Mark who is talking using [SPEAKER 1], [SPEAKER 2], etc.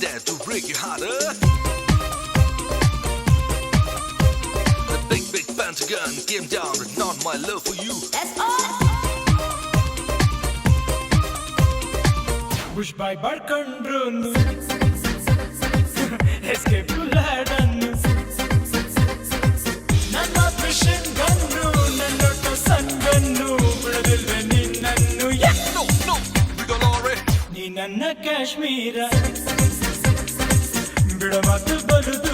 [SPEAKER 1] dare to break your heart, The big pentagon came down, but not my love for you.
[SPEAKER 2] That's all.
[SPEAKER 3] Push by barkandru escape to ladan nanna mission gunnu nannotto sangannu ಬಿಡದಿಲ್ವೆ ನಿನ್ನನ್ನು
[SPEAKER 1] No, no, Bidolore.
[SPEAKER 3] ನೀ ನನ್ನ ಕಾಶ್ಮೀರ ಬಿಡಮಾತು ಬರುದು